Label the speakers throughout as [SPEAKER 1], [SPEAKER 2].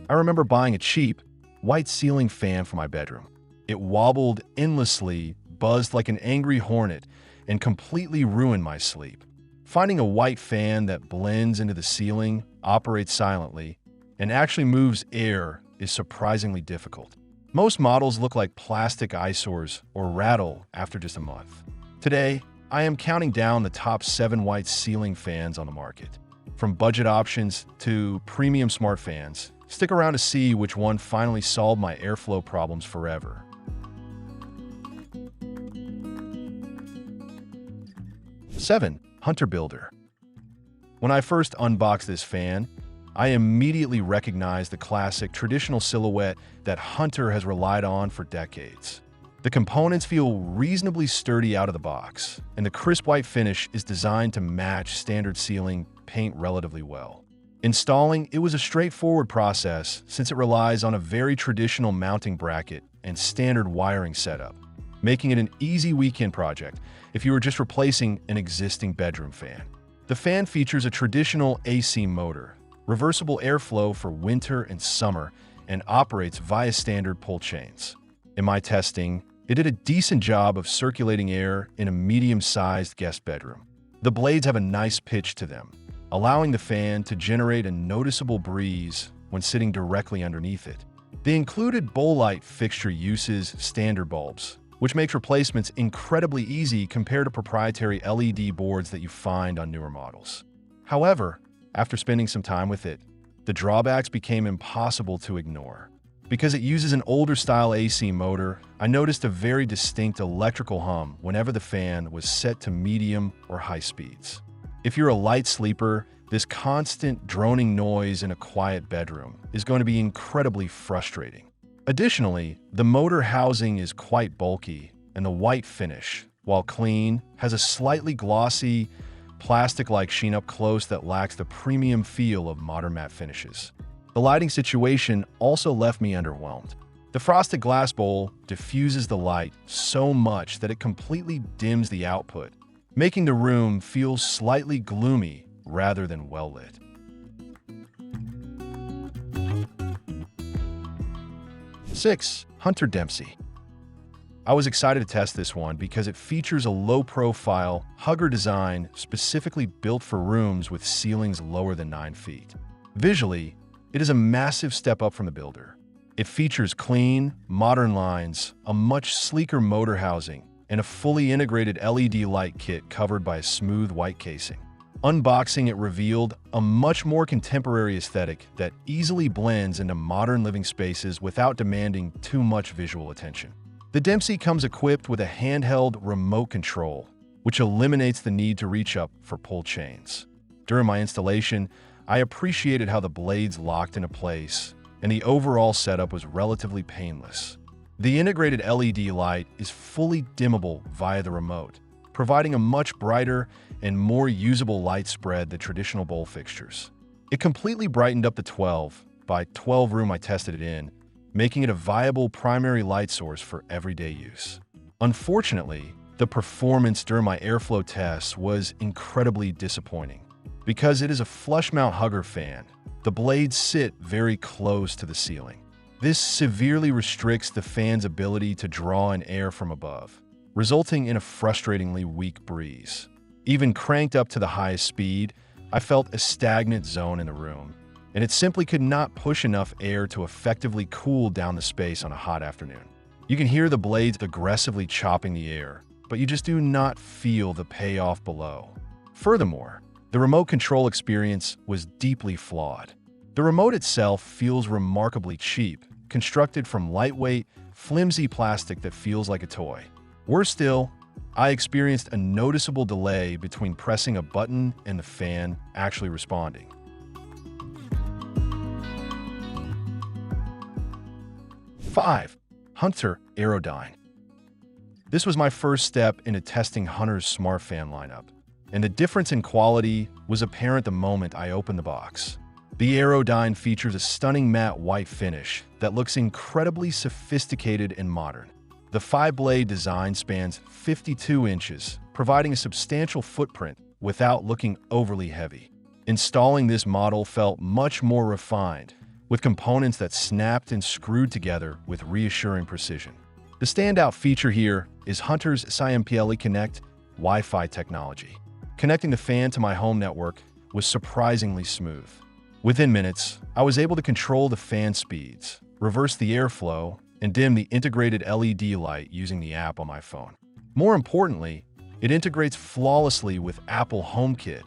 [SPEAKER 1] I remember buying a cheap, white ceiling fan for my bedroom. It wobbled endlessly, buzzed like an angry hornet, and completely ruined my sleep. Finding a white fan that blends into the ceiling, operates silently, and actually moves air is surprisingly difficult. Most models look like plastic eyesores or rattle after just a month. Today, I am counting down the top 7 white ceiling fans on the market. From budget options to premium smart fans, stick around to see which one finally solved my airflow problems forever. 7. Hunter Builder. When I first unboxed this fan, I immediately recognized the classic traditional silhouette that Hunter has relied on for decades. The components feel reasonably sturdy out of the box, and the crisp white finish is designed to match standard ceiling paint relatively well. Installing it was a straightforward process since it relies on a very traditional mounting bracket and standard wiring setup, making it an easy weekend project if you were just replacing an existing bedroom fan. The fan features a traditional AC motor, reversible airflow for winter and summer, and operates via standard pull chains. In my testing, it did a decent job of circulating air in a medium-sized guest bedroom. The blades have a nice pitch to them, allowing the fan to generate a noticeable breeze when sitting directly underneath it. The included bowl light fixture uses standard bulbs, which makes replacements incredibly easy compared to proprietary LED boards that you find on newer models. However, after spending some time with it, the drawbacks became impossible to ignore. Because it uses an older style AC motor, I noticed a very distinct electrical hum whenever the fan was set to medium or high speeds. If you're a light sleeper, this constant droning noise in a quiet bedroom is going to be incredibly frustrating. Additionally, the motor housing is quite bulky, and the white finish, while clean, has a slightly glossy, plastic-like sheen up close that lacks the premium feel of modern matte finishes. The lighting situation also left me underwhelmed. The frosted glass bowl diffuses the light so much that it completely dims the output, making the room feel slightly gloomy rather than well-lit. 6. Hunter Dempsey. I was excited to test this one because it features a low-profile, hugger design specifically built for rooms with ceilings lower than 9 feet. Visually, it is a massive step up from the builder. It features clean, modern lines, a much sleeker motor housing, and a fully integrated LED light kit covered by a smooth white casing. Unboxing it revealed a much more contemporary aesthetic that easily blends into modern living spaces without demanding too much visual attention. The Dempsey comes equipped with a handheld remote control, which eliminates the need to reach up for pull chains. During my installation, I appreciated how the blades locked into place, and the overall setup was relatively painless. The integrated LED light is fully dimmable via the remote, providing a much brighter and more usable light spread than traditional bowl fixtures. It completely brightened up the 12 by 12 room I tested it in, making it a viable primary light source for everyday use. Unfortunately, the performance during my airflow tests was incredibly disappointing. Because it is a flush mount hugger fan, the blades sit very close to the ceiling. This severely restricts the fan's ability to draw in air from above, resulting in a frustratingly weak breeze. Even cranked up to the highest speed, I felt a stagnant zone in the room, and it simply could not push enough air to effectively cool down the space on a hot afternoon. You can hear the blades aggressively chopping the air, but you just do not feel the payoff below. Furthermore, the remote control experience was deeply flawed. The remote itself feels remarkably cheap, constructed from lightweight, flimsy plastic that feels like a toy. Worse still, I experienced a noticeable delay between pressing a button and the fan actually responding. 5. Hunter Aerodyne. This was my first step into testing Hunter's smart fan lineup, and the difference in quality was apparent the moment I opened the box. The Aerodyne features a stunning matte white finish that looks incredibly sophisticated and modern. The 5-blade design spans 52 inches, providing a substantial footprint without looking overly heavy. Installing this model felt much more refined, with components that snapped and screwed together with reassuring precision. The standout feature here is Hunter's SIMPLE Connect Wi-Fi technology. Connecting the fan to my home network was surprisingly smooth. Within minutes, I was able to control the fan speeds, reverse the airflow, and dim the integrated LED light using the app on my phone. More importantly, it integrates flawlessly with Apple HomeKit,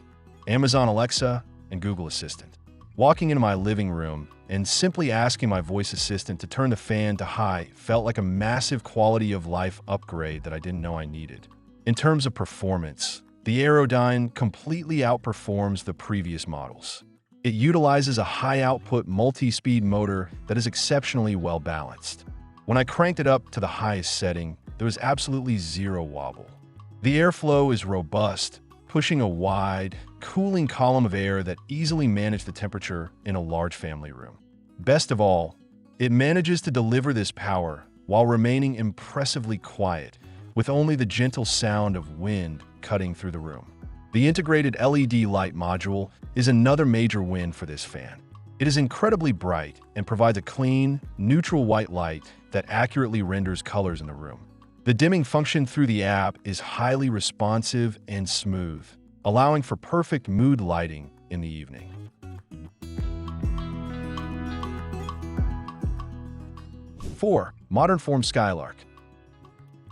[SPEAKER 1] Amazon Alexa, and Google Assistant. Walking into my living room and simply asking my voice assistant to turn the fan to high felt like a massive quality of life upgrade that I didn't know I needed. In terms of performance, the Aerodyne completely outperforms the previous models. It utilizes a high-output multi-speed motor that is exceptionally well-balanced. When I cranked it up to the highest setting, there was absolutely zero wobble. The airflow is robust, pushing a wide, cooling column of air that easily managed the temperature in a large family room. Best of all, it manages to deliver this power while remaining impressively quiet, with only the gentle sound of wind cutting through the room. The integrated LED light module is another major win for this fan. It is incredibly bright and provides a clean, neutral white light that accurately renders colors in the room. The dimming function through the app is highly responsive and smooth, allowing for perfect mood lighting in the evening. 4. Modern Form Skylark.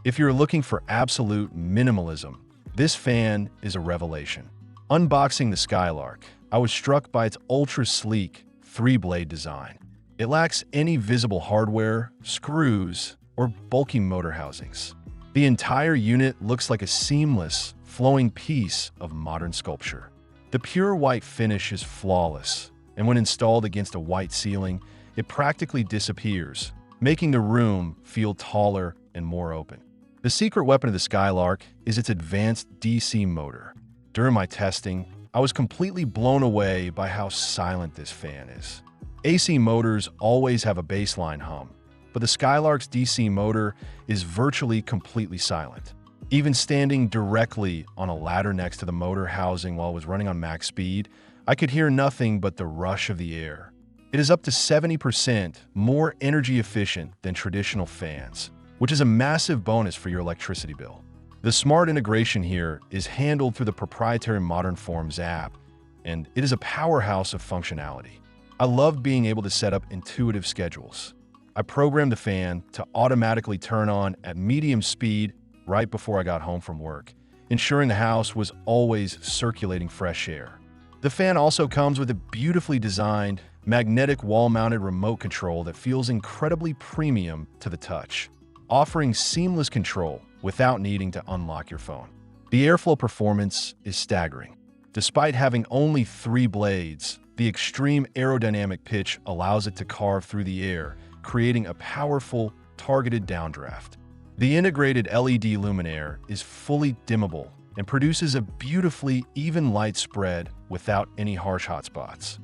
[SPEAKER 1] If you're looking for absolute minimalism, this fan is a revelation. Unboxing the Skylark, I was struck by its ultra-sleek, 3-blade design. It lacks any visible hardware, screws, or bulky motor housings. The entire unit looks like a seamless, flowing piece of modern sculpture. The pure white finish is flawless, and when installed against a white ceiling, it practically disappears, making the room feel taller and more open. The secret weapon of the Skylark is its advanced DC motor. During my testing, I was completely blown away by how silent this fan is. AC motors always have a baseline hum, but the Skylark's DC motor is virtually completely silent. Even standing directly on a ladder next to the motor housing while I was running on max speed, I could hear nothing but the rush of the air. It is up to 70% more energy efficient than traditional fans, which is a massive bonus for your electricity bill. The smart integration here is handled through the proprietary Modern Forms app, and it is a powerhouse of functionality. I love being able to set up intuitive schedules. I programmed the fan to automatically turn on at medium speed right before I got home from work, ensuring the house was always circulating fresh air. The fan also comes with a beautifully designed, magnetic wall-mounted remote control that feels incredibly premium to the touch, offering seamless control without needing to unlock your phone. The airflow performance is staggering. Despite having only 3 blades, the extreme aerodynamic pitch allows it to carve through the air, creating a powerful, targeted downdraft. The integrated LED luminaire is fully dimmable and produces a beautifully even light spread without any harsh hotspots.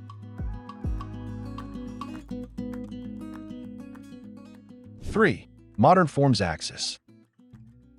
[SPEAKER 1] 3. Modern Forms Axis.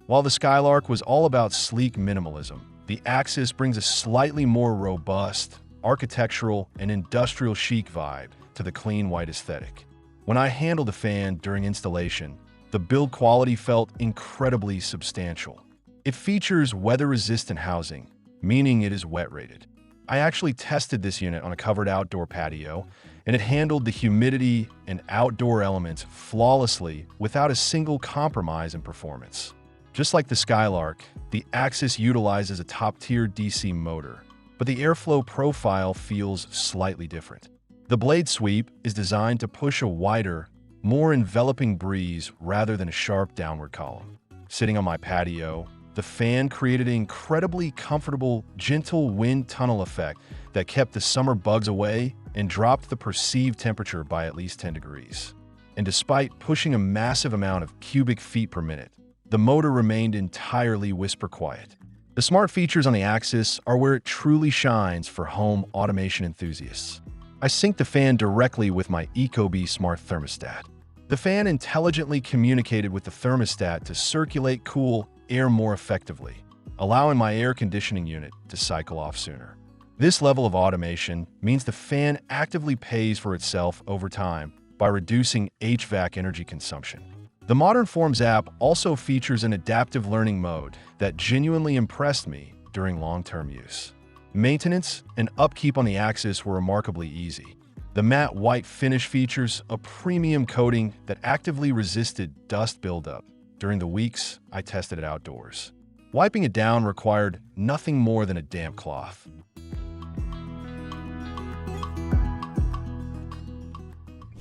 [SPEAKER 1] While the Skylark was all about sleek minimalism, the Axis brings a slightly more robust, architectural, and industrial chic vibe to the clean white aesthetic. When I handled the fan during installation, the build quality felt incredibly substantial. It features weather-resistant housing, meaning it is wet-rated. I actually tested this unit on a covered outdoor patio, and it handled the humidity and outdoor elements flawlessly without a single compromise in performance. Just like the Skylark, the Axis utilizes a top-tier DC motor, but the airflow profile feels slightly different. The blade sweep is designed to push a wider, more enveloping breeze rather than a sharp downward column. Sitting on my patio, the fan created an incredibly comfortable, gentle wind tunnel effect that kept the summer bugs away and dropped the perceived temperature by at least 10 degrees. And despite pushing a massive amount of cubic feet per minute, the motor remained entirely whisper quiet. The smart features on the Axis are where it truly shines for home automation enthusiasts. I sync the fan directly with my Ecobee smart thermostat. The fan intelligently communicated with the thermostat to circulate cool air more effectively, allowing my air conditioning unit to cycle off sooner. This level of automation means the fan actively pays for itself over time by reducing HVAC energy consumption. The Modern Forms app also features an adaptive learning mode that genuinely impressed me during long-term use. Maintenance and upkeep on the Axis were remarkably easy. The matte white finish features a premium coating that actively resisted dust buildup during the weeks I tested it outdoors. Wiping it down required nothing more than a damp cloth.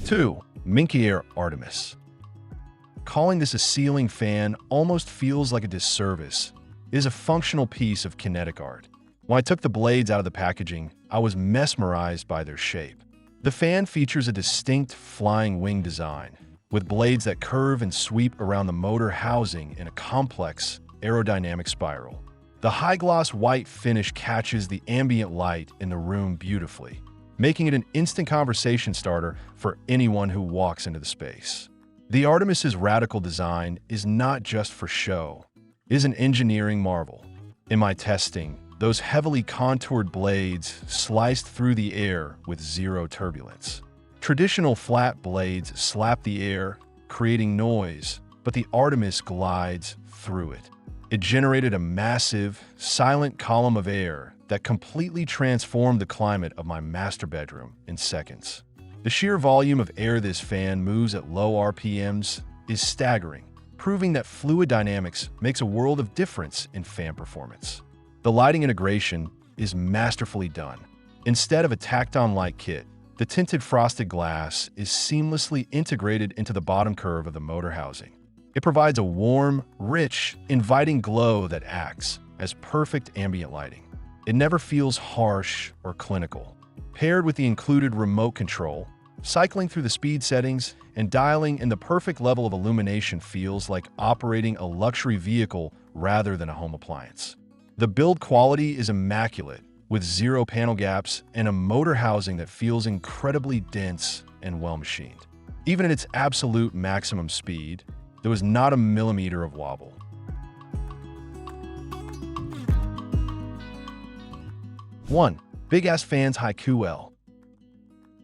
[SPEAKER 1] 2. Minka-Aire Artemis. Calling this a ceiling fan almost feels like a disservice. It is a functional piece of kinetic art. When I took the blades out of the packaging, I was mesmerized by their shape. The fan features a distinct flying wing design, with blades that curve and sweep around the motor housing in a complex aerodynamic spiral. The high-gloss white finish catches the ambient light in the room beautifully, making it an instant conversation starter for anyone who walks into the space. The Artemis's radical design is not just for show. It is an engineering marvel. In my testing, those heavily contoured blades sliced through the air with zero turbulence. Traditional flat blades slap the air, creating noise, but the Artemis glides through it. It generated a massive, silent column of air that completely transformed the climate of my master bedroom in seconds. The sheer volume of air this fan moves at low RPMs is staggering, proving that fluid dynamics makes a world of difference in fan performance. The lighting integration is masterfully done. Instead of a tacked-on light kit, the tinted frosted glass is seamlessly integrated into the bottom curve of the motor housing. It provides a warm, rich, inviting glow that acts as perfect ambient lighting. It never feels harsh or clinical. Paired with the included remote control, cycling through the speed settings and dialing in the perfect level of illumination feels like operating a luxury vehicle rather than a home appliance. The build quality is immaculate, with zero panel gaps and a motor housing that feels incredibly dense and well-machined. Even at its absolute maximum speed, there was not a millimeter of wobble. 1. Big Ass Fans Haiku L.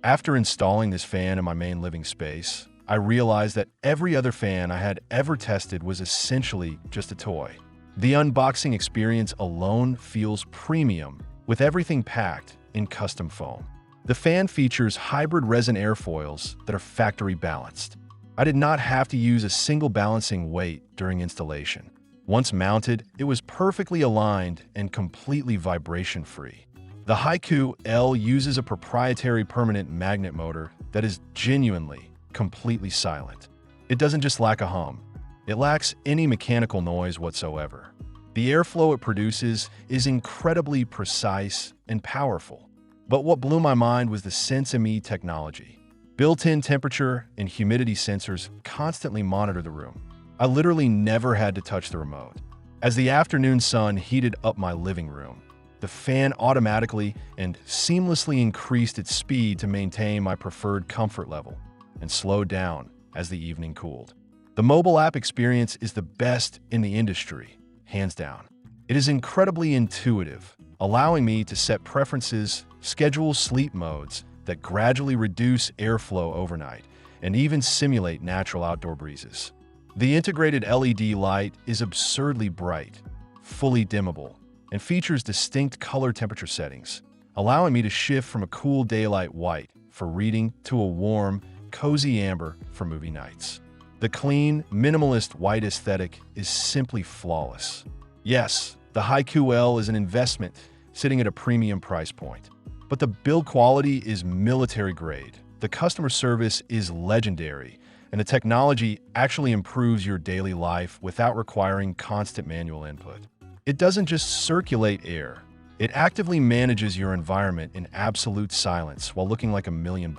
[SPEAKER 1] After installing this fan in my main living space, I realized that every other fan I had ever tested was essentially just a toy. The unboxing experience alone feels premium, with everything packed in custom foam. The fan features hybrid resin airfoils that are factory balanced. I did not have to use a single balancing weight during installation. Once mounted, it was perfectly aligned and completely vibration-free. The Haiku L uses a proprietary permanent magnet motor that is genuinely, completely silent. It doesn't just lack a hum. It lacks any mechanical noise whatsoever. The airflow it produces is incredibly precise and powerful. But what blew my mind was the Sense-ME technology. Built-in temperature and humidity sensors constantly monitor the room. I literally never had to touch the remote. As the afternoon sun heated up my living room, the fan automatically and seamlessly increased its speed to maintain my preferred comfort level and slowed down as the evening cooled. The mobile app experience is the best in the industry, hands down. It is incredibly intuitive, allowing me to set preferences, schedule sleep modes that gradually reduce airflow overnight, and even simulate natural outdoor breezes. The integrated LED light is absurdly bright, fully dimmable, and features distinct color temperature settings, allowing me to shift from a cool daylight white for reading to a warm, cozy amber for movie nights. The clean, minimalist white aesthetic is simply flawless. Yes, the Haiku L is an investment sitting at a premium price point, but the build quality is military grade, the customer service is legendary, and the technology actually improves your daily life without requiring constant manual input. It doesn't just circulate air, it actively manages your environment in absolute silence while looking like $1 million.